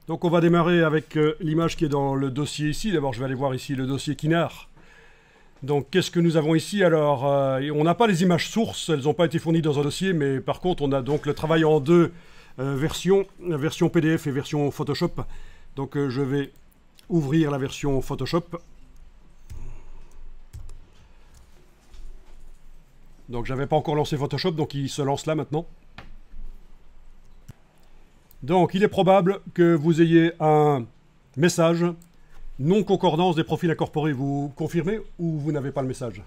Donc on va démarrer avec l'image qui est dans le dossier ici. D'abord je vais aller voir ici le dossier Kinnar. Donc qu'est-ce que nous avons ici? Alors on n'a pas les images sources, elles n'ont pas été fournies dans un dossier, mais par contre on a donc le travail en deux versions, la version PDF et version Photoshop. Donc je vais ouvrir la version Photoshop. Donc j'avais pas encore lancé Photoshop, donc il se lance là maintenant. Donc il est probable que vous ayez un message non-concordance des profils incorporés. Vous confirmez ou vous n'avez pas le message?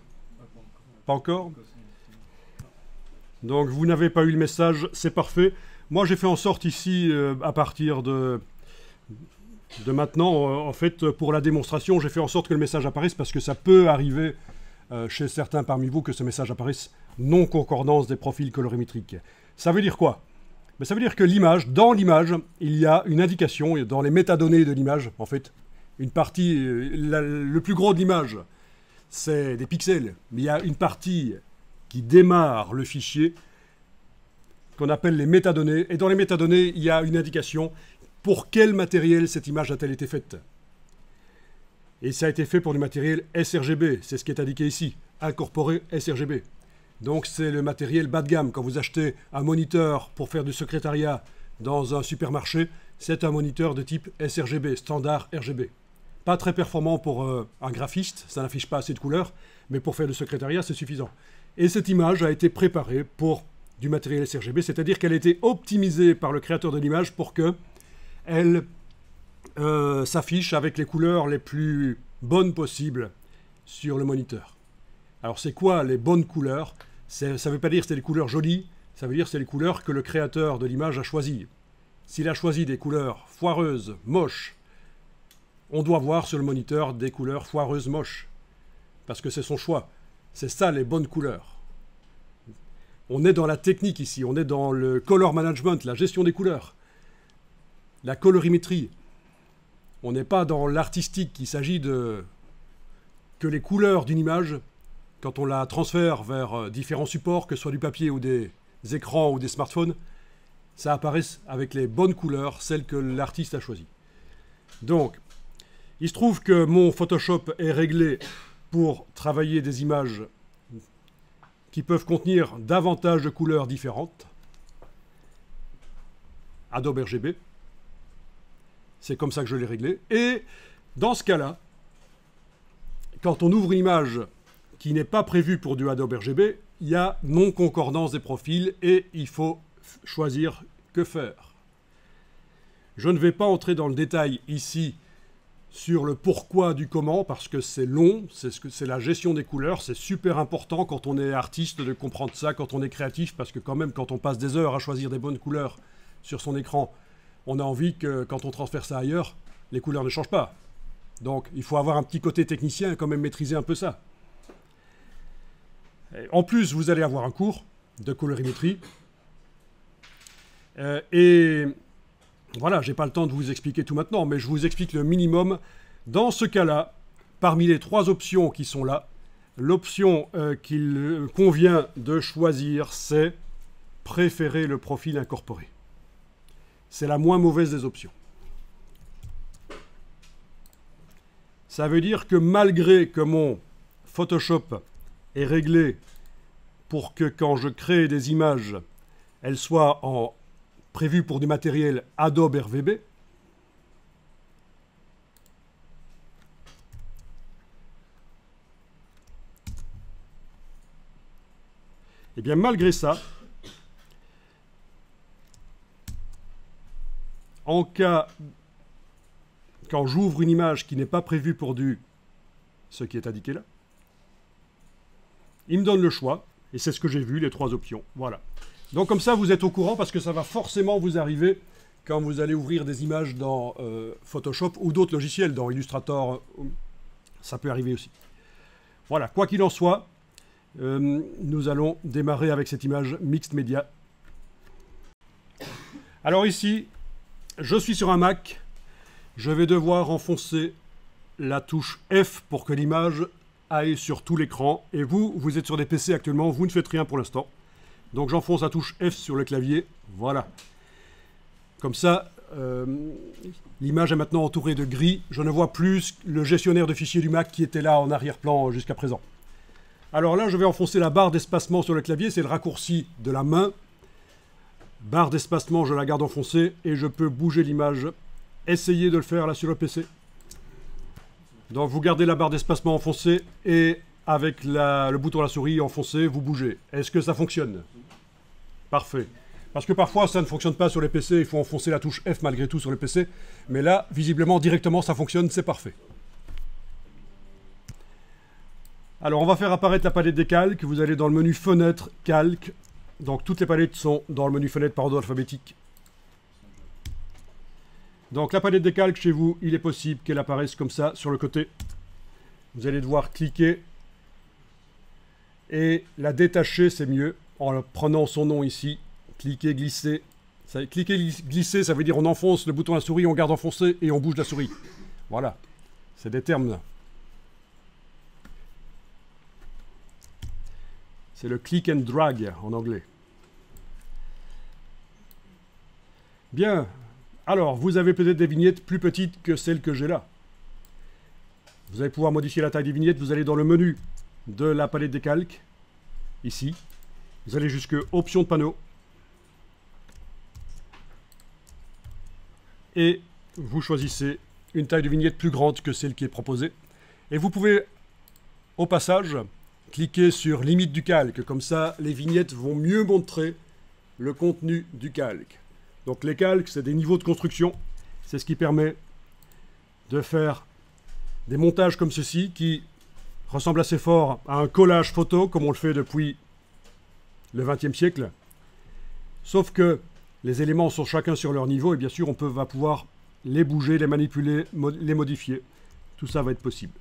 Pas encore. Donc vous n'avez pas eu le message, c'est parfait. Moi j'ai fait en sorte ici, à partir de maintenant, en fait, pour la démonstration, j'ai fait en sorte que le message apparaisse parce que ça peut arriver chez certains parmi vous que ce message apparaisse non-concordance des profils colorimétriques. Ça veut dire quoi? Mais ça veut dire que l'image, dans l'image, il y a une indication, dans les métadonnées de l'image, en fait, une partie, le plus gros de l'image, c'est des pixels, mais il y a une partie qui démarre le fichier qu'on appelle les métadonnées, et dans les métadonnées, il y a une indication pour quel matériel cette image a-t-elle été faite. Et ça a été fait pour du matériel sRGB, c'est ce qui est indiqué ici, incorporé sRGB. Donc c'est le matériel bas de gamme. Quand vous achetez un moniteur pour faire du secrétariat dans un supermarché, c'est un moniteur de type sRGB, standard RGB. Pas très performant pour un graphiste, ça n'affiche pas assez de couleurs, mais pour faire du secrétariat, c'est suffisant. Et cette image a été préparée pour du matériel sRGB, c'est-à-dire qu'elle a été optimisée par le créateur de l'image pour qu'elle s'affiche avec les couleurs les plus bonnes possibles sur le moniteur. Alors c'est quoi les bonnes couleurs? Ça ne veut pas dire que c'est des couleurs jolies, ça veut dire que c'est les couleurs que le créateur de l'image a choisies. S'il a choisi des couleurs foireuses, moches, on doit voir sur le moniteur des couleurs foireuses, moches. Parce que c'est son choix. C'est ça les bonnes couleurs. On est dans la technique ici, on est dans le color management, la gestion des couleurs. La colorimétrie. On n'est pas dans l'artistique, il s'agit de que les couleurs d'une image, quand on la transfère vers différents supports, que ce soit du papier ou des écrans ou des smartphones, ça apparaisse avec les bonnes couleurs, celles que l'artiste a choisies. Donc, il se trouve que mon Photoshop est réglé pour travailler des images qui peuvent contenir davantage de couleurs différentes. Adobe RGB. C'est comme ça que je l'ai réglé. Et dans ce cas-là, quand on ouvre une image qui n'est pas prévue pour du Adobe RGB, il y a non-concordance des profils et il faut choisir que faire. Je ne vais pas entrer dans le détail ici sur le pourquoi du comment, parce que c'est long, c'est la gestion des couleurs, c'est super important quand on est artiste de comprendre ça, quand on est créatif, parce que quand même, quand on passe des heures à choisir des bonnes couleurs sur son écran, on a envie que quand on transfère ça ailleurs, les couleurs ne changent pas. Donc, il faut avoir un petit côté technicien et quand même maîtriser un peu ça. En plus, vous allez avoir un cours de colorimétrie. Et voilà, j'ai pas le temps de vous expliquer tout maintenant, mais je vous explique le minimum. Dans ce cas-là, parmi les trois options qui sont là, l'option qu'il convient de choisir, c'est préférer le profil incorporé. C'est la moins mauvaise des options. Ça veut dire que malgré que mon Photoshop est réglé pour que quand je crée des images, elles soient prévues pour du matériel Adobe RGB, et bien malgré ça, en cas, quand j'ouvre une image qui n'est pas prévue pour ce qui est indiqué là, il me donne le choix, et c'est ce que j'ai vu, les trois options. Voilà. Donc comme ça, vous êtes au courant, parce que ça va forcément vous arriver quand vous allez ouvrir des images dans Photoshop ou d'autres logiciels, dans Illustrator, ça peut arriver aussi. Voilà, quoi qu'il en soit, nous allons démarrer avec cette image Mixed Media. Alors ici, je suis sur un Mac, je vais devoir enfoncer la touche F pour que l'image aille sur tout l'écran. Et vous êtes sur des PC actuellement, vous ne faites rien pour l'instant. Donc j'enfonce la touche F sur le clavier, voilà. Comme ça, l'image est maintenant entourée de gris. Je ne vois plus le gestionnaire de fichiers du Mac qui était là en arrière-plan jusqu'à présent. Alors là, je vais enfoncer la barre d'espacement sur le clavier, c'est le raccourci de la main. Barre d'espacement, je la garde enfoncée et je peux bouger l'image. Essayez de le faire là sur le PC. Donc vous gardez la barre d'espacement enfoncée et avec le bouton de la souris enfoncé, vous bougez. Est-ce que ça fonctionne? Parfait. Parce que parfois ça ne fonctionne pas sur les PC, il faut enfoncer la touche F malgré tout sur les PC. Mais là, visiblement, directement ça fonctionne, c'est parfait. Alors on va faire apparaître la palette des calques. Vous allez dans le menu Fenêtre, Calque. Donc toutes les palettes sont dans le menu Fenêtre par ordre alphabétique. Donc la palette des calques chez vous, il est possible qu'elle apparaisse comme ça sur le côté. Vous allez devoir cliquer et la détacher, c'est mieux, en prenant son nom ici. Cliquer, glisser. Cliquer, glisser, ça veut dire on enfonce le bouton à la souris, on garde enfoncé et on bouge la souris. Voilà, c'est des termes là. C'est le click and drag en anglais. Bien. Alors, vous avez peut-être des vignettes plus petites que celles que j'ai là. Vous allez pouvoir modifier la taille des vignettes. Vous allez dans le menu de la palette des calques, ici. Vous allez jusque Options de panneau. Et vous choisissez une taille de vignette plus grande que celle qui est proposée. Et vous pouvez, au passage, cliquer sur Limite du calque. Comme ça, les vignettes vont mieux montrer le contenu du calque. Donc les calques, c'est des niveaux de construction. C'est ce qui permet de faire des montages comme ceci qui ressemblent assez fort à un collage photo, comme on le fait depuis le XXe siècle. Sauf que les éléments sont chacun sur leur niveau et bien sûr, on va pouvoir les bouger, les manipuler, les modifier. Tout ça va être possible.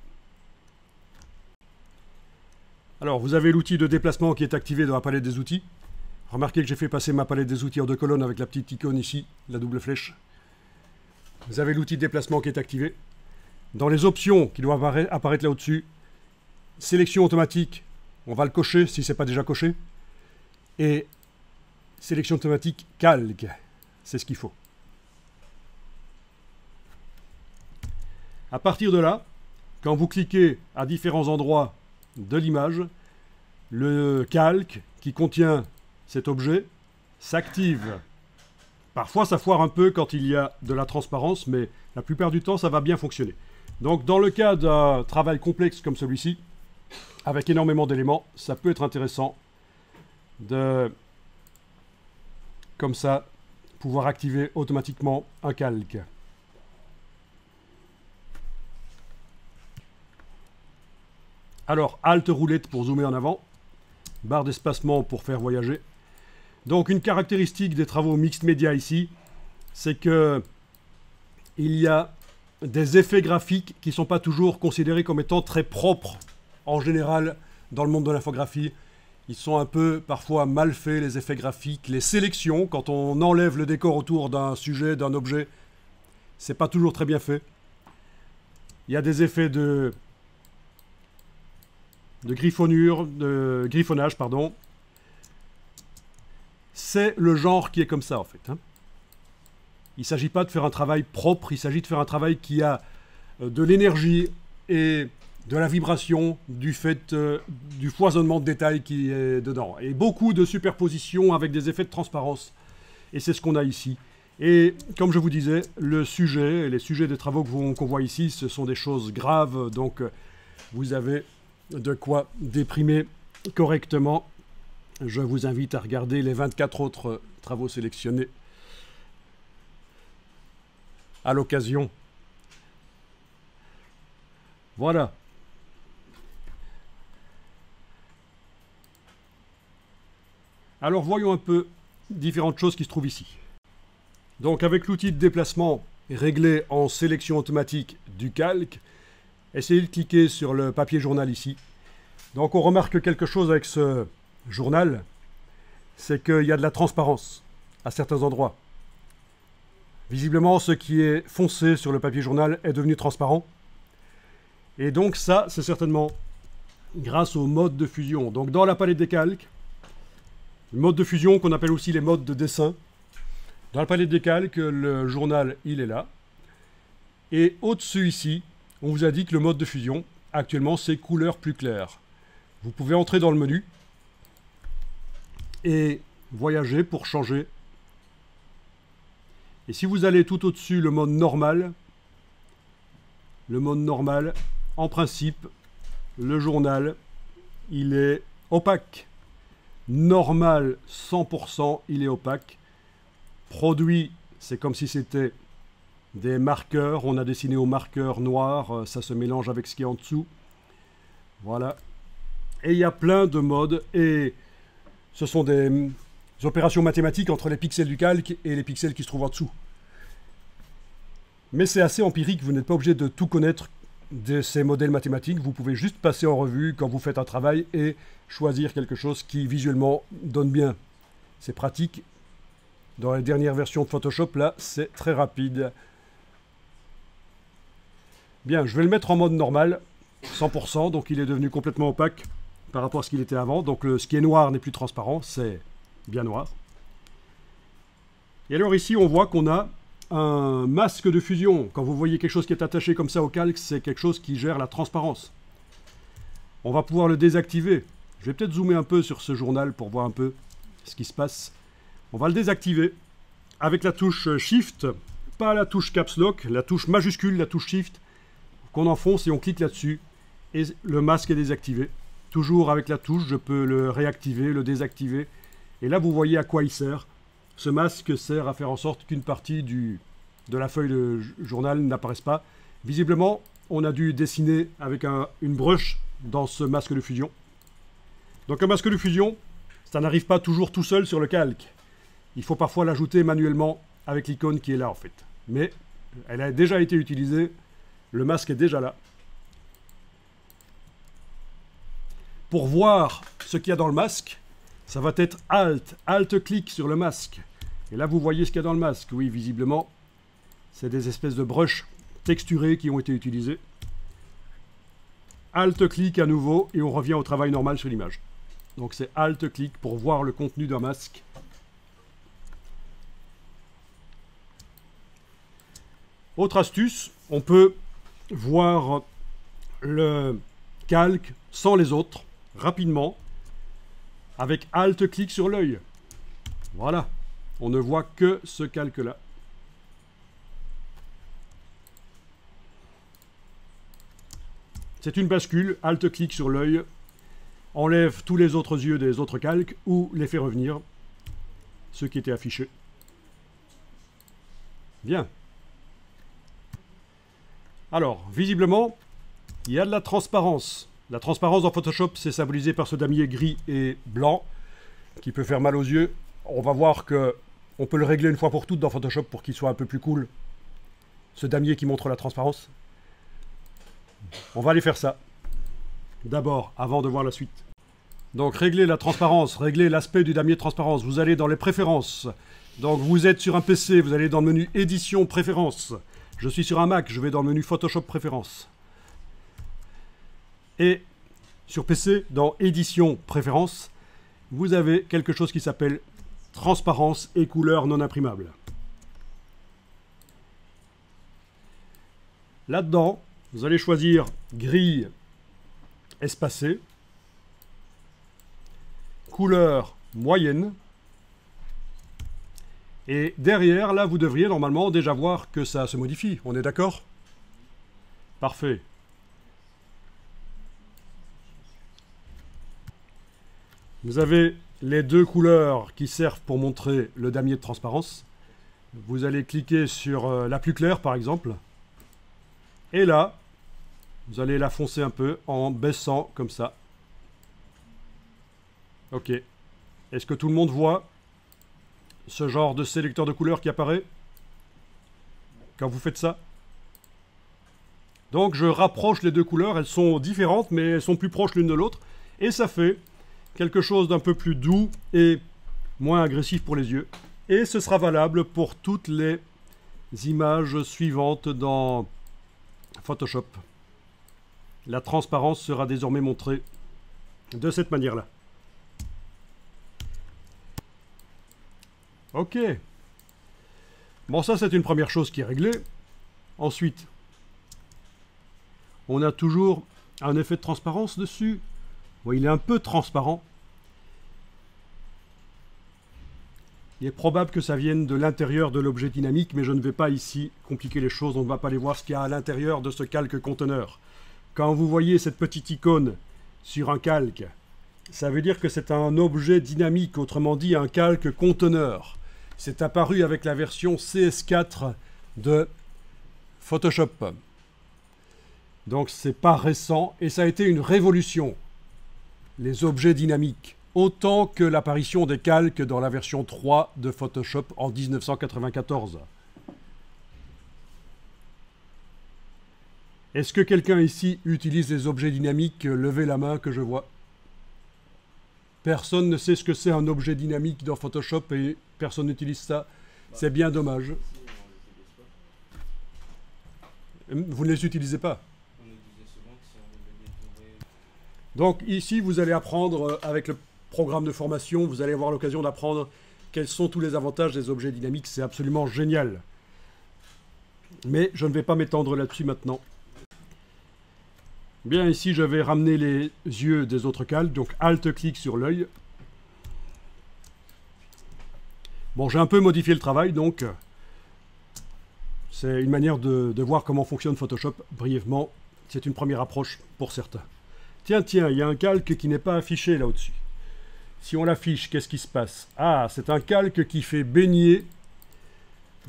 Alors, vous avez l'outil de déplacement qui est activé dans la palette des outils. Remarquez que j'ai fait passer ma palette des outils en 2 colonnes avec la petite icône ici, la double flèche. Vous avez l'outil de déplacement qui est activé. Dans les options qui doivent apparaître là au-dessus, sélection automatique, on va le cocher si ce n'est pas déjà coché. Et sélection automatique calque, c'est ce qu'il faut. À partir de là, quand vous cliquez à différents endroits de l'image, le calque qui contient cet objet s'active. Parfois, ça foire un peu quand il y a de la transparence, mais la plupart du temps, ça va bien fonctionner. Donc, dans le cas d'un travail complexe comme celui-ci, avec énormément d'éléments, ça peut être intéressant de, comme ça, pouvoir activer automatiquement un calque. Alors, Alt roulette pour zoomer en avant, barre d'espacement pour faire voyager. Donc, une caractéristique des travaux mixed média ici, c'est que il y a des effets graphiques qui ne sont pas toujours considérés comme étant très propres, en général, dans le monde de l'infographie. Ils sont un peu, parfois, mal faits, les effets graphiques. Les sélections, quand on enlève le décor autour d'un sujet, d'un objet, c'est pas toujours très bien fait. Il y a des effets de griffonnage, pardon. C'est le genre qui est comme ça, en fait. Hein. Il ne s'agit pas de faire un travail propre, il s'agit de faire un travail qui a de l'énergie et de la vibration du fait du foisonnement de détails qui est dedans. Et beaucoup de superpositions avec des effets de transparence. Et c'est ce qu'on a ici. Et comme je vous disais, le sujet, les sujets des travaux qu'on voit ici, ce sont des choses graves. Donc vous avez de quoi déprimer correctement. Je vous invite à regarder les 24 autres travaux sélectionnés à l'occasion. Voilà. Alors voyons un peu différentes choses qui se trouvent ici. Donc avec l'outil de déplacement réglé en sélection automatique du calque, essayez de cliquer sur le papier journal ici. Donc on remarque quelque chose avec ce journal, c'est qu'il y a de la transparence à certains endroits. Visiblement, ce qui est foncé sur le papier journal est devenu transparent. Et donc ça, c'est certainement grâce au mode de fusion. Donc dans la palette des calques, le mode de fusion qu'on appelle aussi les modes de dessin. Dans la palette des calques, le journal, il est là. Et au-dessus ici, on vous indique le mode de fusion. Actuellement, c'est couleur plus claire. Vous pouvez entrer dans le menu et voyager pour changer. Et si vous allez tout au-dessus, le mode normal, en principe, le journal, il est opaque. Normal, 100%, il est opaque. Produit, c'est comme si c'était des marqueurs. On a dessiné au marqueur noir, ça se mélange avec ce qui est en dessous. Voilà. Et il y a plein de modes, et ce sont des opérations mathématiques entre les pixels du calque et les pixels qui se trouvent en dessous. Mais c'est assez empirique, vous n'êtes pas obligé de tout connaître de ces modèles mathématiques, vous pouvez juste passer en revue quand vous faites un travail et choisir quelque chose qui visuellement donne bien. C'est pratique. Dans les dernières versions de Photoshop, là, c'est très rapide. Bien, je vais le mettre en mode normal, 100%, donc il est devenu complètement opaque par rapport à ce qu'il était avant. Donc ce qui est noir n'est plus transparent, c'est bien noir. Et alors ici, on voit qu'on a un masque de fusion. Quand vous voyez quelque chose qui est attaché comme ça au calque, c'est quelque chose qui gère la transparence. On va pouvoir le désactiver. Je vais peut-être zoomer un peu sur ce journal pour voir un peu ce qui se passe. On va le désactiver avec la touche Shift, pas la touche Caps Lock, la touche majuscule, la touche Shift, qu'on enfonce et on clique là-dessus. Et le masque est désactivé. Toujours avec la touche, je peux le réactiver, le désactiver. Et là, vous voyez à quoi il sert. Ce masque sert à faire en sorte qu'une partie de la feuille de journal n'apparaisse pas. Visiblement, on a dû dessiner avec une brush dans ce masque de fusion. Donc un masque de fusion, ça n'arrive pas toujours tout seul sur le calque. Il faut parfois l'ajouter manuellement avec l'icône qui est là en fait. Mais elle a déjà été utilisée, le masque est déjà là. Pour voir ce qu'il y a dans le masque, ça va être Alt-clic sur le masque. Et là, vous voyez ce qu'il y a dans le masque. Oui, visiblement, c'est des espèces de brushes texturées qui ont été utilisées. Alt-clic à nouveau, et on revient au travail normal sur l'image. Donc c'est Alt-clic pour voir le contenu d'un masque. Autre astuce, on peut voir le calque sans les autres, rapidement, avec Alt-clic sur l'œil. Voilà, on ne voit que ce calque-là. C'est une bascule, Alt-clic sur l'œil, enlève tous les autres yeux des autres calques ou les fait revenir, ceux qui étaient affichés. Bien. Alors, visiblement, il y a de la transparence. La transparence dans Photoshop, c'est symbolisé par ce damier gris et blanc qui peut faire mal aux yeux. On va voir que on peut le régler une fois pour toutes dans Photoshop pour qu'il soit un peu plus cool. Ce damier qui montre la transparence. On va aller faire ça. D'abord, avant de voir la suite. Donc, régler la transparence, régler l'aspect du damier de transparence. Vous allez dans les préférences. Donc, vous êtes sur un PC, vous allez dans le menu Édition, Préférences. Je suis sur un Mac, je vais dans le menu Photoshop, Préférences. Et sur PC, dans Édition, Préférences, vous avez quelque chose qui s'appelle Transparence et couleurs non imprimables. Là-dedans, vous allez choisir Grille espacée, couleur moyenne, et derrière, là, vous devriez normalement déjà voir que ça se modifie. On est d'accord? Parfait. Vous avez les deux couleurs qui servent pour montrer le damier de transparence. Vous allez cliquer sur la plus claire, par exemple. Et là, vous allez la foncer un peu en baissant comme ça. Ok. Est-ce que tout le monde voit ce genre de sélecteur de couleurs qui apparaît quand vous faites ça? Donc je rapproche les deux couleurs, elles sont différentes mais elles sont plus proches l'une de l'autre et ça fait quelque chose d'un peu plus doux et moins agressif pour les yeux. Et ce sera valable pour toutes les images suivantes dans Photoshop. La transparence sera désormais montrée de cette manière-là. Ok. Bon, ça c'est une première chose qui est réglée. Ensuite, on a toujours un effet de transparence dessus. Bon, il est un peu transparent. Il est probable que ça vienne de l'intérieur de l'objet dynamique, mais je ne vais pas ici compliquer les choses, on ne va pas aller voir ce qu'il y a à l'intérieur de ce calque conteneur. Quand vous voyez cette petite icône sur un calque, ça veut dire que c'est un objet dynamique, autrement dit un calque conteneur. C'est apparu avec la version CS4 de Photoshop. Donc c'est pas récent et ça a été une révolution, les objets dynamiques, autant que l'apparition des calques dans la version 3 de Photoshop en 1994. Est-ce que quelqu'un ici utilise les objets dynamiques? Levez la main que je vois. Personne ne sait ce que c'est un objet dynamique dans Photoshop et personne n'utilise ça. C'est bien dommage. Vous ne les utilisez pas. Donc ici, vous allez apprendre avec le programme de formation, vous allez avoir l'occasion d'apprendre quels sont tous les avantages des objets dynamiques. C'est absolument génial. Mais je ne vais pas m'étendre là-dessus maintenant. Bien, ici, je vais ramener les yeux des autres calques. Donc, Alt-clic sur l'œil. Bon, j'ai un peu modifié le travail, donc c'est une manière de voir comment fonctionne Photoshop brièvement. C'est une première approche pour certains. Tiens, il y a un calque qui n'est pas affiché là au-dessus. Si on l'affiche, qu'est-ce qui se passe? Ah, c'est un calque qui fait baigner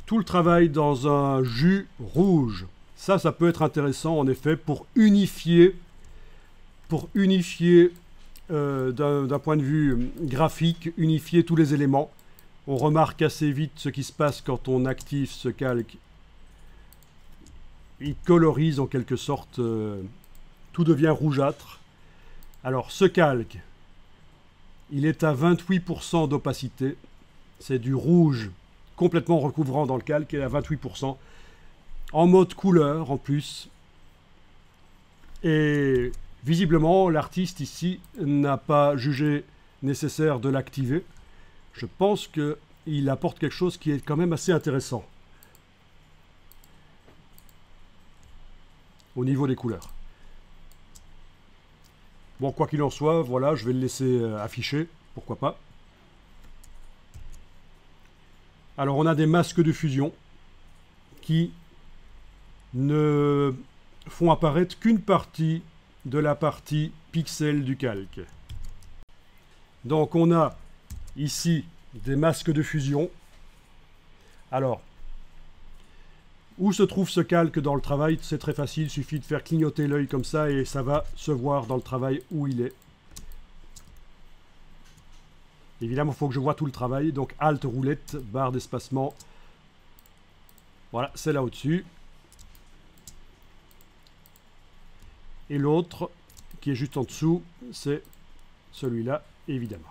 tout le travail dans un jus rouge. Ça peut être intéressant en effet pour unifier d'un point de vue graphique, unifier tous les éléments. On remarque assez vite ce qui se passe quand on active ce calque. Il colorise en quelque sorte, tout devient rougeâtre. Alors ce calque, il est à 28% d'opacité. C'est du rouge complètement recouvrant dans le calque et à 28%. En mode couleur en plus. Et visiblement, l'artiste ici n'a pas jugé nécessaire de l'activer. Je pense qu'il apporte quelque chose qui est quand même assez intéressant au niveau des couleurs. Bon, quoi qu'il en soit, voilà, je vais le laisser afficher, pourquoi pas. Alors, on a des masques de fusion qui ne font apparaître qu'une partie de la partie pixel du calque. Donc on a ici des masques de fusion. Alors, où se trouve ce calque dans le travail? C'est très facile, il suffit de faire clignoter l'œil comme ça et ça va se voir dans le travail où il est. Évidemment, il faut que je vois tout le travail, donc Alt roulette, barre d'espacement. Voilà, c'est là au-dessus. Et l'autre, qui est juste en dessous, c'est celui-là, évidemment.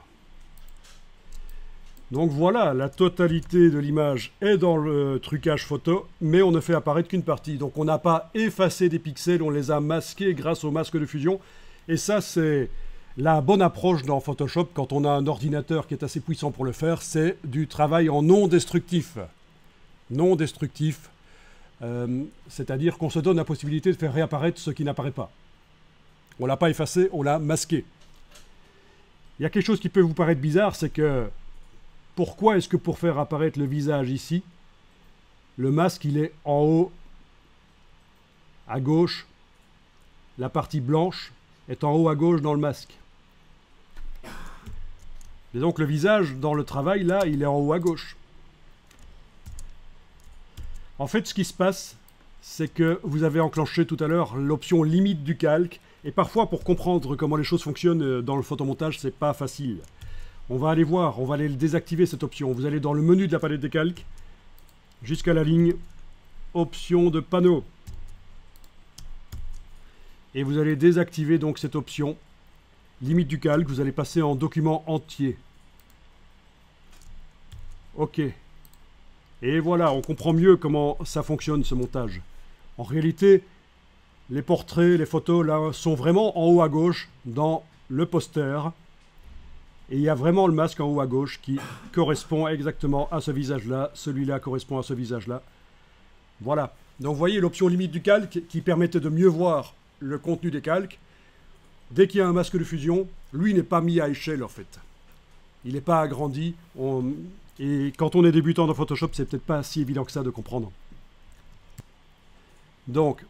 Donc voilà, la totalité de l'image est dans le trucage photo, mais on ne fait apparaître qu'une partie. Donc on n'a pas effacé des pixels, on les a masqués grâce au masque de fusion. Et ça, c'est la bonne approche dans Photoshop, quand on a un ordinateur qui est assez puissant pour le faire, c'est du travail en non destructif. Non destructif, c'est-à-dire qu'on se donne la possibilité de faire réapparaître ce qui n'apparaît pas. On ne l'a pas effacé, on l'a masqué. Il y a quelque chose qui peut vous paraître bizarre, c'est que pourquoi est-ce que pour faire apparaître le visage ici, le masque il est en haut, à gauche, la partie blanche est en haut à gauche dans le masque. Et donc le visage dans le travail là, il est en haut à gauche. En fait, ce qui se passe, c'est que vous avez enclenché tout à l'heure l'option limite du calque. Et parfois, pour comprendre comment les choses fonctionnent dans le photomontage, c'est pas facile. On va aller voir, on va aller désactiver cette option. Vous allez dans le menu de la palette des calques, jusqu'à la ligne option de panneau. Et vous allez désactiver donc cette option limite du calque. Vous allez passer en document entier. OK. Et voilà, on comprend mieux comment ça fonctionne ce montage. En réalité, les portraits, les photos là sont vraiment en haut à gauche dans le poster. Et il y a vraiment le masque en haut à gauche qui correspond exactement à ce visage-là. Celui-là correspond à ce visage-là. Voilà. Donc vous voyez l'option limite du calque qui permettait de mieux voir le contenu des calques. Dès qu'il y a un masque de fusion, lui n'est pas mis à échelle en fait. Il n'est pas agrandi. Et quand on est débutant dans Photoshop, c'est peut-être pas si évident que ça de comprendre. Donc,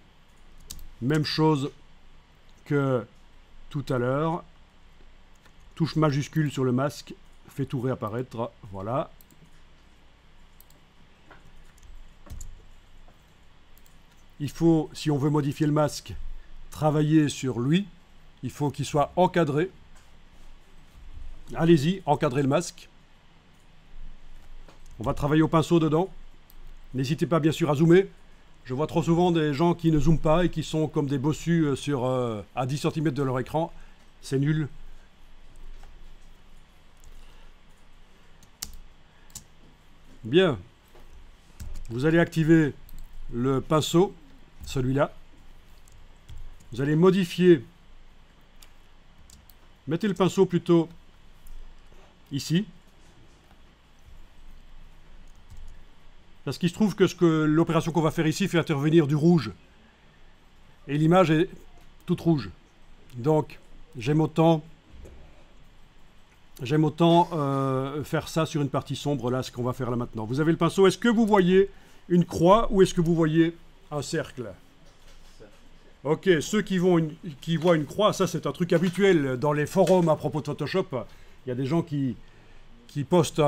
même chose que tout à l'heure. Touche majuscule sur le masque, fait tout réapparaître. Voilà. Il faut, si on veut modifier le masque, travailler sur lui. Il faut qu'il soit encadré. Allez-y, encadrez le masque. On va travailler au pinceau dedans. N'hésitez pas bien sûr à zoomer. Je vois trop souvent des gens qui ne zooment pas et qui sont comme des bossus à 10 cm de leur écran. C'est nul. Bien. Vous allez activer le pinceau, celui-là. Vous allez modifier. Mettez le pinceau plutôt ici. Parce qu'il se trouve que l'opération qu'on va faire ici fait intervenir du rouge. Et l'image est toute rouge. Donc, j'aime autant faire ça sur une partie sombre, là, ce qu'on va faire là maintenant. Vous avez le pinceau. Est-ce que vous voyez une croix ou est-ce que vous voyez un cercle? Ok, ceux qui voient une croix, ça c'est un truc habituel dans les forums à propos de Photoshop. Il y a des gens qui postent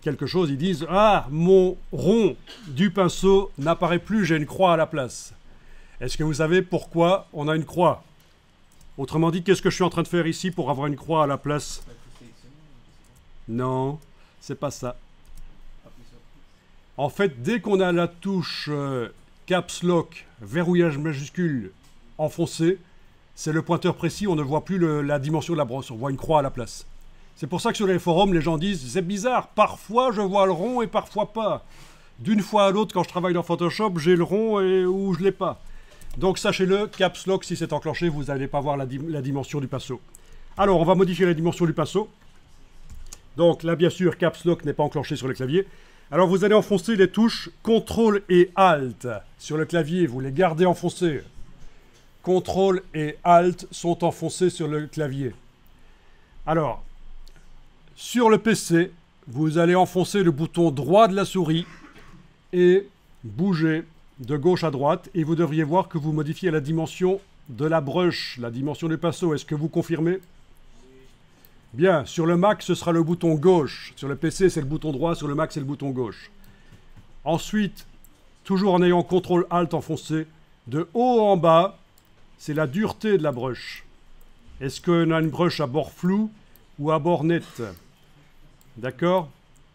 quelque chose, ils disent « Ah, mon rond du pinceau n'apparaît plus, j'ai une croix à la place. » Est-ce que vous savez pourquoi on a une croix? Autrement dit, qu'est-ce que je suis en train de faire ici pour avoir une croix à la place? Non, c'est pas ça. En fait, dès qu'on a la touche Caps Lock, verrouillage majuscule enfoncé, c'est le pointeur précis, on ne voit plus la dimension de la brosse, on voit une croix à la place. C'est pour ça que sur les forums, les gens disent « C'est bizarre, parfois je vois le rond et parfois pas. D'une fois à l'autre, quand je travaille dans Photoshop, j'ai le rond ou je ne l'ai pas. » Donc sachez-le, Caps Lock, si c'est enclenché, vous n'allez pas voir la dimension du pinceau. Alors, on va modifier la dimension du pinceau. Donc là, bien sûr, Caps Lock n'est pas enclenché sur le clavier. Alors, vous allez enfoncer les touches CTRL et ALT sur le clavier. Vous les gardez enfoncées. CTRL et ALT sont enfoncés sur le clavier. Alors, sur le PC, vous allez enfoncer le bouton droit de la souris et bouger de gauche à droite. Et vous devriez voir que vous modifiez la dimension de la brush, la dimension du pinceau. Est-ce que vous confirmez? Bien, sur le Mac, ce sera le bouton gauche. Sur le PC, c'est le bouton droit. Sur le Mac, c'est le bouton gauche. Ensuite, toujours en ayant CTRL-ALT enfoncé, de haut en bas, c'est la dureté de la brush. Est-ce qu'on a une brush à bord flou ou à bord net? D'accord?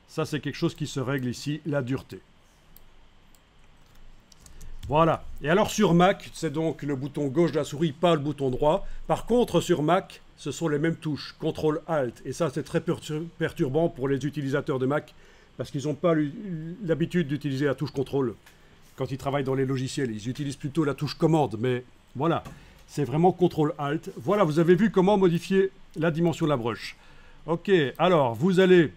Ça, c'est quelque chose qui se règle ici, la dureté. Voilà. Et alors sur Mac, c'est donc le bouton gauche de la souris, pas le bouton droit. Par contre, sur Mac, ce sont les mêmes touches, CTRL-ALT. Et ça, c'est très perturbant pour les utilisateurs de Mac, parce qu'ils n'ont pas l'habitude d'utiliser la touche CTRL quand ils travaillent dans les logiciels. Ils utilisent plutôt la touche commande, mais voilà. C'est vraiment CTRL-ALT. Voilà, vous avez vu comment modifier la dimension de la brush. Ok, alors, vous allez...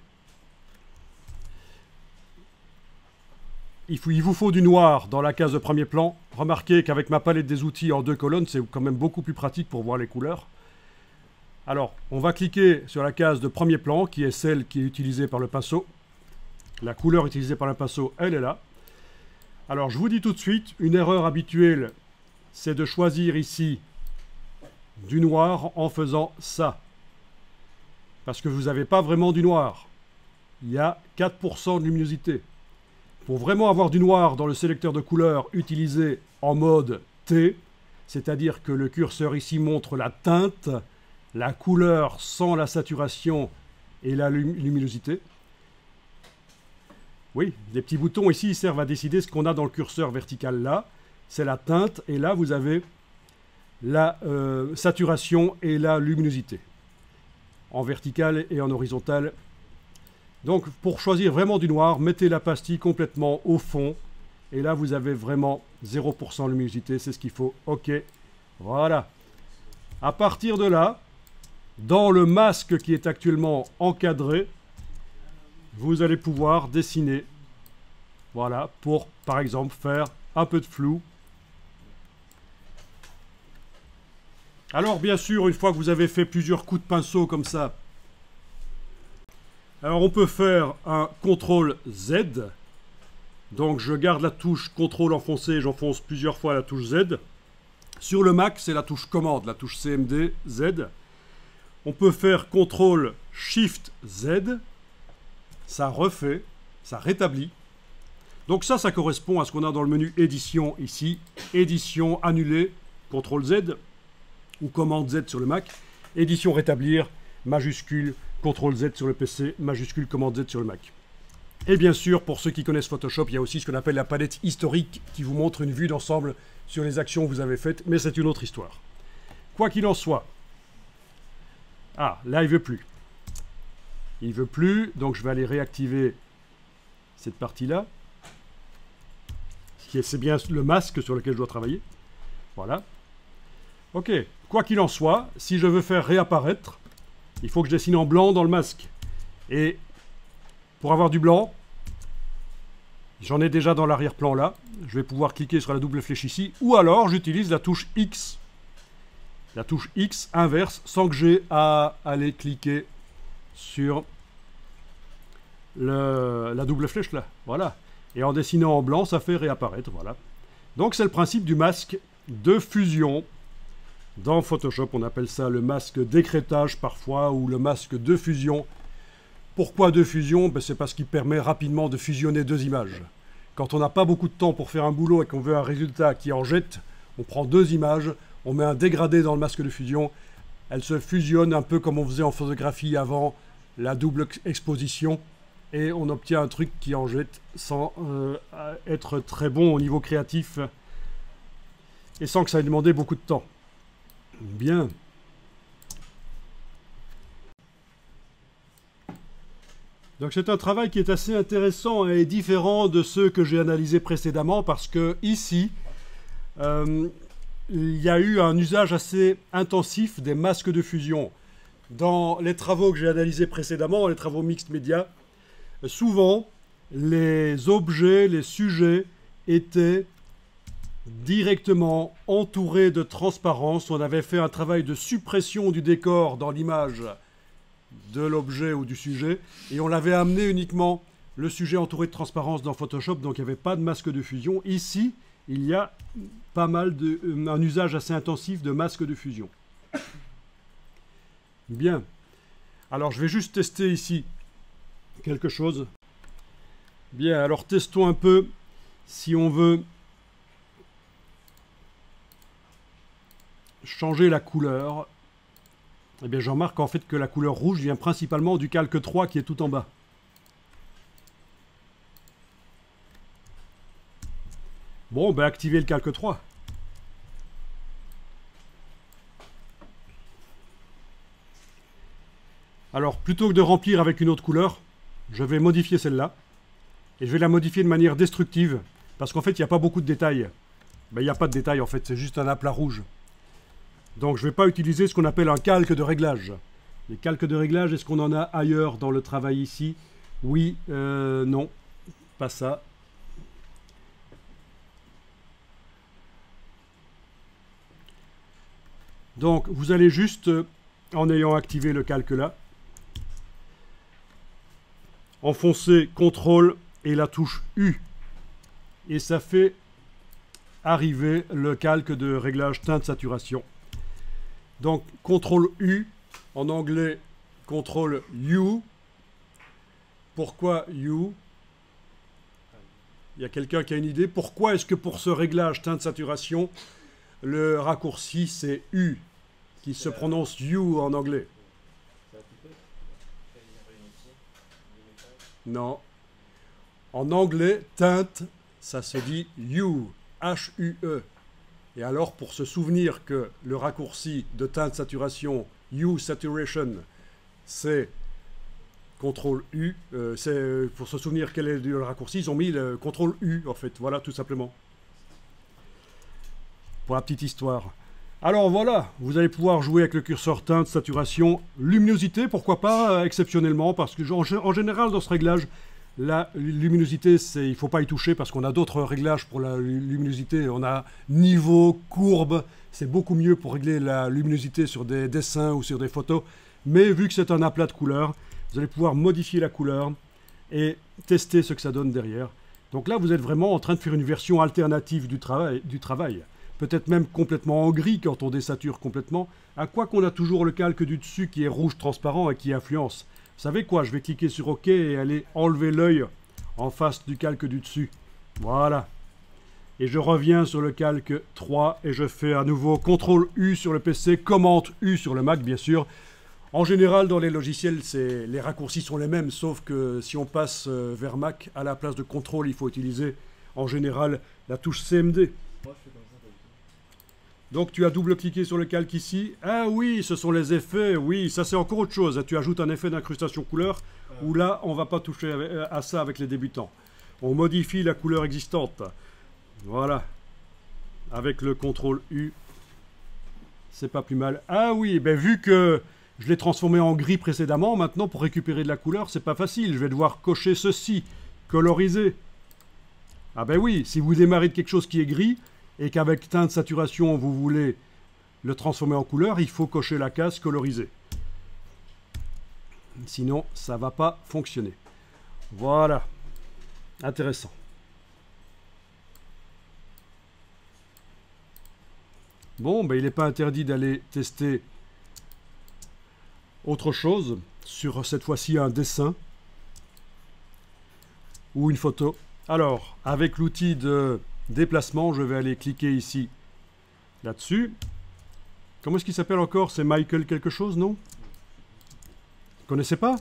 Il vous faut du noir dans la case de premier plan. Remarquez qu'avec ma palette des outils en 2 colonnes, c'est quand même beaucoup plus pratique pour voir les couleurs. Alors, on va cliquer sur la case de premier plan, qui est celle qui est utilisée par le pinceau. La couleur utilisée par le pinceau, elle est là. Alors, je vous dis tout de suite, une erreur habituelle, c'est de choisir ici du noir en faisant ça. Parce que vous n'avez pas vraiment du noir. Il y a 4% de luminosité. Pour vraiment avoir du noir dans le sélecteur de couleurs utilisé en mode T, c'est-à-dire que le curseur ici montre la teinte, la couleur sans la saturation et la luminosité. Oui, les petits boutons ici ils servent à décider ce qu'on a dans le curseur vertical là. C'est la teinte et là vous avez la saturation et la luminosité. En vertical et en horizontal. Donc pour choisir vraiment du noir, mettez la pastille complètement au fond. Et là vous avez vraiment 0% de luminosité, c'est ce qu'il faut. Ok, voilà. À partir de là, dans le masque qui est actuellement encadré, vous allez pouvoir dessiner, voilà, pour par exemple faire un peu de flou. Alors bien sûr, une fois que vous avez fait plusieurs coups de pinceau comme ça, alors on peut faire un CTRL Z. Donc je garde la touche CTRL enfoncée, j'enfonce plusieurs fois la touche Z. Sur le Mac, c'est la touche commande, la touche CMD Z. On peut faire CTRL SHIFT Z. Ça refait, ça rétablit. Donc ça correspond à ce qu'on a dans le menu édition ici. Édition annulée, CTRL Z. Ou commande Z sur le Mac. Édition rétablir, majuscule, CTRL Z sur le PC, majuscule, commande Z sur le Mac. Et bien sûr, pour ceux qui connaissent Photoshop, il y a aussi ce qu'on appelle la palette historique qui vous montre une vue d'ensemble sur les actions que vous avez faites, mais c'est une autre histoire. Quoi qu'il en soit. Ah, là, il ne veut plus. Il ne veut plus, donc je vais aller réactiver cette partie-là. C'est bien le masque sur lequel je dois travailler. Voilà. Ok, quoi qu'il en soit, si je veux faire réapparaître, il faut que je dessine en blanc dans le masque. Et pour avoir du blanc, j'en ai déjà dans l'arrière-plan là. Je vais pouvoir cliquer sur la double flèche ici. Ou alors, j'utilise la touche X. La touche X inverse, sans que j'ai à aller cliquer sur la double flèche là. Voilà. Et en dessinant en blanc, ça fait réapparaître. Voilà. Donc, c'est le principe du masque de fusion. Dans Photoshop, on appelle ça le masque d'écrêtage parfois, ou le masque de fusion. Pourquoi de fusion? Ben, c'est parce qu'il permet rapidement de fusionner deux images. Quand on n'a pas beaucoup de temps pour faire un boulot et qu'on veut un résultat qui en jette, on prend deux images, on met un dégradé dans le masque de fusion, elles se fusionnent un peu comme on faisait en photographie avant la double exposition, et on obtient un truc qui en jette sans être très bon au niveau créatif, et sans que ça ait demandé beaucoup de temps. Bien. Donc c'est un travail qui est assez intéressant et différent de ceux que j'ai analysés précédemment parce que ici, il y a eu un usage assez intensif des masques de fusion. Dans les travaux que j'ai analysés précédemment, les travaux mixtes médias, souvent les objets, les sujets étaient directement entourés de transparence. On avait fait un travail de suppression du décor dans l'image de l'objet ou du sujet, et on l'avait amené uniquement le sujet entouré de transparence dans Photoshop, donc il n'y avait pas de masque de fusion. Ici, il y a pas mal un usage assez intensif de masque de fusion. Bien. Alors, je vais juste tester ici quelque chose. Bien, alors testons un peu si on veut changer la couleur. Eh bien, je remarque en fait que la couleur rouge vient principalement du calque 3 qui est tout en bas. Bon, ben activez le calque 3. Alors, plutôt que de remplir avec une autre couleur, je vais modifier celle-là. Et je vais la modifier de manière destructive. Parce qu'en fait, il n'y a pas beaucoup de détails. Ben, il n'y a pas de détails en fait, c'est juste un aplat rouge. Donc je ne vais pas utiliser ce qu'on appelle un calque de réglage. Les calques de réglage, est-ce qu'on en a ailleurs dans le travail ici? Oui, non, pas ça. Donc vous allez juste, en ayant activé le calque là, enfoncer CTRL et la touche U. Et ça fait arriver le calque de réglage teinte saturation. Donc, CTRL U, en anglais, CTRL U. Pourquoi U? Il y a quelqu'un qui a une idée? Pourquoi est-ce que pour ce réglage teinte saturation, le raccourci c'est U, qui se prononce U en anglais? Non. En anglais, teinte, ça se dit U, H-U-E. Et alors, pour se souvenir que le raccourci de teinte saturation, Hue Saturation, c'est CTRL U, pour se souvenir quel est le raccourci, ils ont mis le CTRL U, en fait. Voilà, tout simplement. Pour la petite histoire. Alors voilà, vous allez pouvoir jouer avec le curseur teinte, saturation, luminosité, pourquoi pas, exceptionnellement, parce que en général dans ce réglage, la luminosité, il ne faut pas y toucher parce qu'on a d'autres réglages pour la luminosité. On a niveau, courbe, c'est beaucoup mieux pour régler la luminosité sur des dessins ou sur des photos. Mais vu que c'est un aplat de couleurs, vous allez pouvoir modifier la couleur et tester ce que ça donne derrière. Donc là, vous êtes vraiment en train de faire une version alternative du travail. Peut-être même complètement en gris quand on désature complètement. À quoi qu'on a toujours le calque du dessus qui est rouge transparent et qui influence. Vous savez quoi, je vais cliquer sur OK et aller enlever l'œil en face du calque du dessus. Voilà. Et je reviens sur le calque 3 et je fais à nouveau CTRL U sur le PC, commande U sur le Mac bien sûr. En général, dans les logiciels, les raccourcis sont les mêmes, sauf que si on passe vers Mac, à la place de CTRL, il faut utiliser en général la touche CMD. Donc tu as double-cliqué sur le calque ici. Ah oui, ce sont les effets. Oui, ça c'est encore autre chose. Tu ajoutes un effet d'incrustation couleur, où là, on ne va pas toucher à ça avec les débutants. On modifie la couleur existante. Voilà. Avec le CTRL U. C'est pas plus mal. Ah oui, ben vu que je l'ai transformé en gris précédemment, maintenant pour récupérer de la couleur, c'est pas facile. Je vais devoir cocher ceci. Coloriser. Ah ben oui, si vous démarrez de quelque chose qui est gris, et qu'avec teinte saturation, vous voulez le transformer en couleur, il faut cocher la case coloriser. Sinon, ça ne va pas fonctionner. Voilà. Intéressant. Bon, ben, il n'est pas interdit d'aller tester autre chose sur cette fois-ci un dessin ou une photo. Alors, avec l'outil de déplacement, je vais aller cliquer ici, là-dessus. Comment est-ce qu'il s'appelle encore? C'est Michael quelque chose, non? Vous connaissez pas?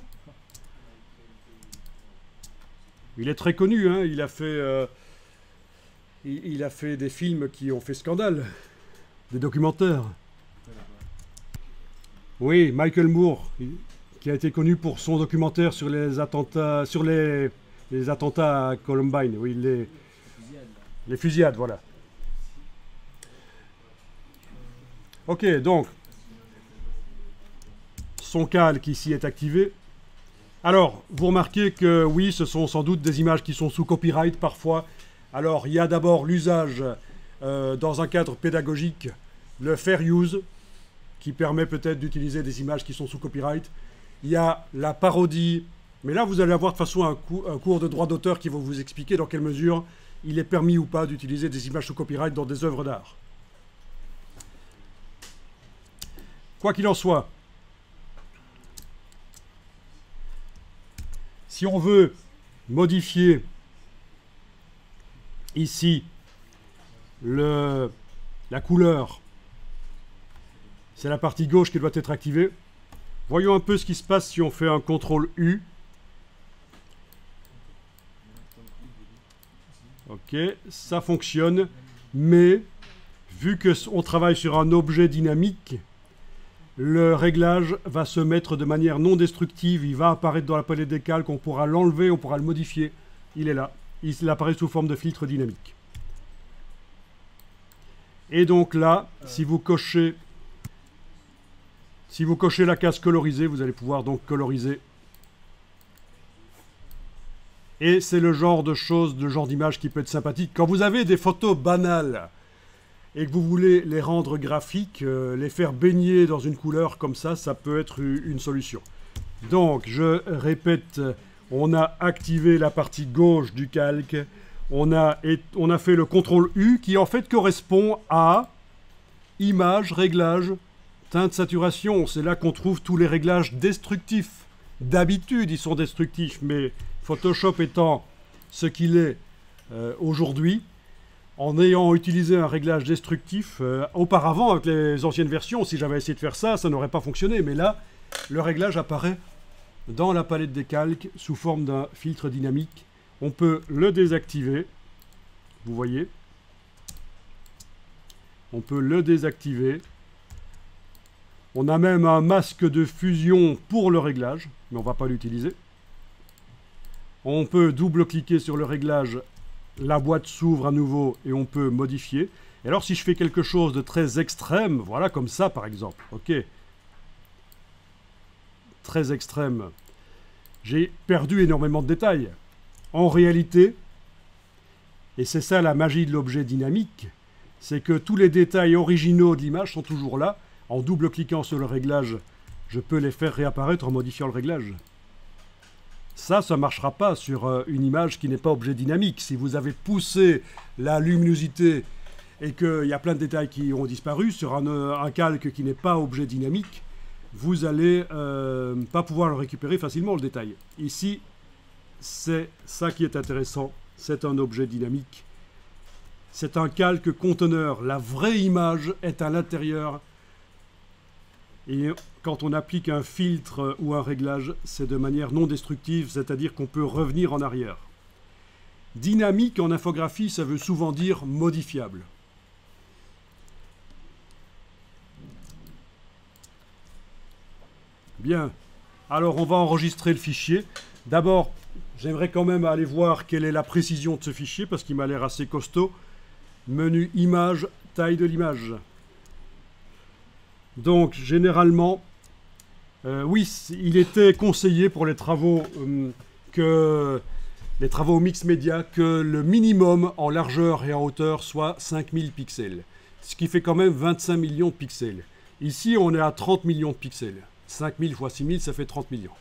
Il est très connu, hein? Il a fait des films qui ont fait scandale, des documentaires. Oui, Michael Moore, qui a été connu pour son documentaire sur les attentats, les attentats à Columbine. Oui, les fusillades, voilà. Ok, donc, son calque ici est activé. Alors, vous remarquez que oui, ce sont sans doute des images qui sont sous copyright parfois. Alors, il y a d'abord l'usage dans un cadre pédagogique, le fair use, qui permet peut-être d'utiliser des images qui sont sous copyright. Il y a la parodie, mais là, vous allez avoir de toute façon un cours de droit d'auteur qui va vous expliquer dans quelle mesure il est permis ou pas d'utiliser des images sous copyright dans des œuvres d'art. Quoi qu'il en soit, si on veut modifier ici la couleur, c'est la partie gauche qui doit être activée. Voyons un peu ce qui se passe si on fait un CTRL U. Ok, ça fonctionne, mais vu qu'on travaille sur un objet dynamique, le réglage va se mettre de manière non destructive, il va apparaître dans la palette des calques, on pourra l'enlever, on pourra le modifier. Il est là, il apparaît sous forme de filtre dynamique. Et donc là, si vous cochez la case coloriser, vous allez pouvoir donc coloriser. Et c'est le genre de choses, le genre d'image qui peut être sympathique. Quand vous avez des photos banales et que vous voulez les rendre graphiques, les faire baigner dans une couleur comme ça, ça peut être une solution. Donc, je répète, on a activé la partie gauche du calque. On a fait le CTRL U qui en fait correspond à image, réglage, teinte, saturation. C'est là qu'on trouve tous les réglages destructifs. D'habitude, ils sont destructifs, mais Photoshop étant ce qu'il est aujourd'hui, en ayant utilisé un réglage destructif, auparavant avec les anciennes versions, si j'avais essayé de faire ça, ça n'aurait pas fonctionné. Mais là, le réglage apparaît dans la palette des calques sous forme d'un filtre dynamique. On peut le désactiver, vous voyez. On peut le désactiver. On a même un masque de fusion pour le réglage, mais on ne va pas l'utiliser. On peut double-cliquer sur le réglage, la boîte s'ouvre à nouveau et on peut modifier. Et alors si je fais quelque chose de très extrême, voilà comme ça par exemple, ok, très extrême, j'ai perdu énormément de détails. En réalité, et c'est ça la magie de l'objet dynamique, c'est que tous les détails originaux de l'image sont toujours là. En double-cliquant sur le réglage, je peux les faire réapparaître en modifiant le réglage. Ça ne marchera pas sur une image qui n'est pas objet dynamique. Si vous avez poussé la luminosité et qu'il y a plein de détails qui ont disparu sur un calque qui n'est pas objet dynamique, vous n'allez pas pouvoir le récupérer facilement, le détail. Ici, c'est ça qui est intéressant. C'est un objet dynamique. C'est un calque conteneur. La vraie image est à l'intérieur. Et quand on applique un filtre ou un réglage, c'est de manière non destructive, c'est-à-dire qu'on peut revenir en arrière. Dynamique en infographie, ça veut souvent dire modifiable. Bien. Alors, on va enregistrer le fichier. D'abord, j'aimerais quand même aller voir quelle est la précision de ce fichier, parce qu'il m'a l'air assez costaud. Menu image, taille de l'image. Donc, généralement, oui, il était conseillé pour les travaux mix média que le minimum en largeur et en hauteur soit 5000 pixels. Ce qui fait quand même 25 millions de pixels. Ici, on est à 30 millions de pixels. 5000 fois 6000, ça fait 30 millions.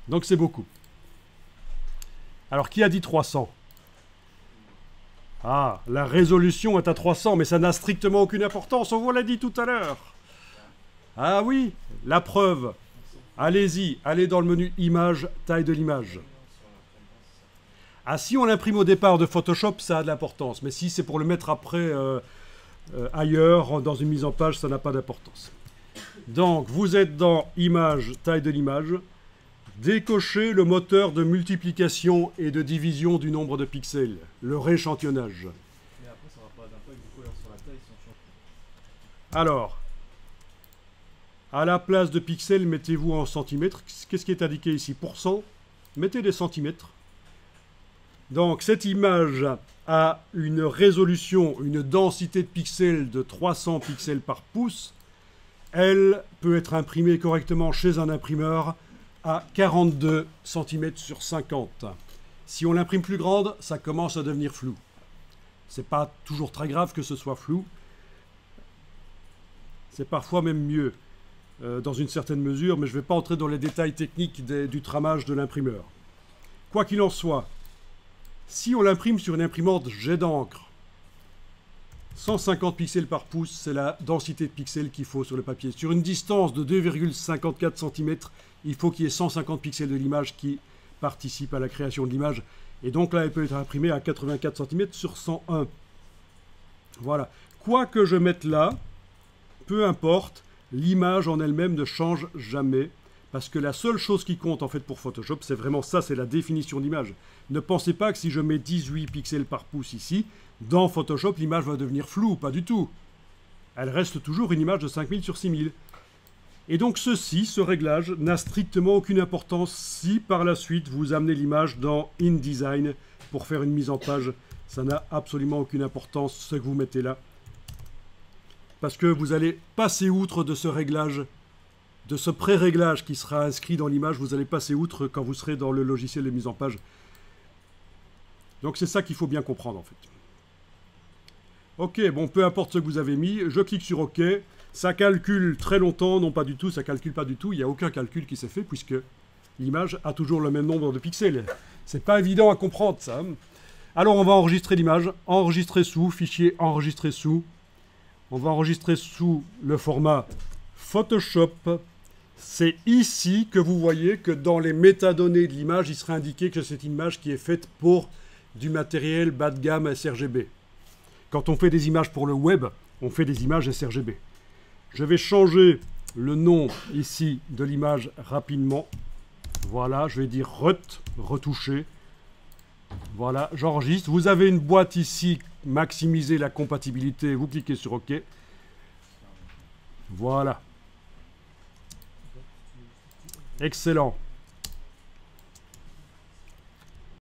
Donc, c'est beaucoup. Alors, qui a dit 300 ? Ah, la résolution est à 300, mais ça n'a strictement aucune importance, on vous l'a dit tout à l'heure. Ah oui, la preuve. Allez-y, allez dans le menu Image, taille de l'image. Ah, si on l'imprime au départ de Photoshop, ça a de l'importance, mais si c'est pour le mettre après ailleurs, dans une mise en page, ça n'a pas d'importance. Donc, vous êtes dans Image, taille de l'image. Décochez le moteur de multiplication et de division du nombre de pixels, le rééchantillonnage. Mais après, ça n'aura pas d'impact du coup sur la taille si on change. Alors, à la place de pixels, mettez-vous en centimètres. Qu'est-ce qui est indiqué ici? Pourcent. Mettez des centimètres. Donc, cette image a une résolution, une densité de pixels de 300 pixels par pouce. Elle peut être imprimée correctement chez un imprimeur à 42 cm sur 50. Si on l'imprime plus grande, ça commence à devenir flou. C'est pas toujours très grave que ce soit flou. C'est parfois même mieux, dans une certaine mesure, mais je ne vais pas entrer dans les détails techniques du tramage de l'imprimeur. Quoi qu'il en soit, si on l'imprime sur une imprimante jet d'encre, 150 pixels par pouce, c'est la densité de pixels qu'il faut sur le papier. Sur une distance de 2,54 cm, il faut qu'il y ait 150 pixels de l'image qui participent à la création de l'image. Et donc là, elle peut être imprimée à 84 cm sur 101. Voilà. Quoi que je mette là, peu importe, l'image en elle-même ne change jamais. Parce que la seule chose qui compte en fait pour Photoshop, c'est vraiment ça, c'est la définition d'image. Ne pensez pas que si je mets 18 pixels par pouce ici, dans Photoshop, l'image va devenir floue, pas du tout. Elle reste toujours une image de 5000 sur 6000. Et donc ce réglage n'a strictement aucune importance si par la suite vous amenez l'image dans InDesign pour faire une mise en page. Ça n'a absolument aucune importance ce que vous mettez là. Parce que vous allez passer outre de ce réglage, de ce pré-réglage qui sera inscrit dans l'image, vous allez passer outre quand vous serez dans le logiciel de mise en page. Donc c'est ça qu'il faut bien comprendre en fait. Ok, bon, peu importe ce que vous avez mis, je clique sur OK. Ça calcule très longtemps, non pas du tout, ça calcule pas du tout. Il n'y a aucun calcul qui s'est fait puisque l'image a toujours le même nombre de pixels. C'est pas évident à comprendre ça. Alors on va enregistrer l'image, enregistrer sous, fichier enregistrer sous. On va enregistrer sous le format Photoshop. C'est ici que vous voyez que dans les métadonnées de l'image, il sera indiqué que c'est une image qui est faite pour du matériel bas de gamme sRGB. Quand on fait des images pour le web, on fait des images sRGB. Je vais changer le nom ici de l'image rapidement. Voilà, je vais dire retoucher. Voilà, j'enregistre. Vous avez une boîte ici, maximiser la compatibilité. Vous cliquez sur OK. Voilà. Excellent.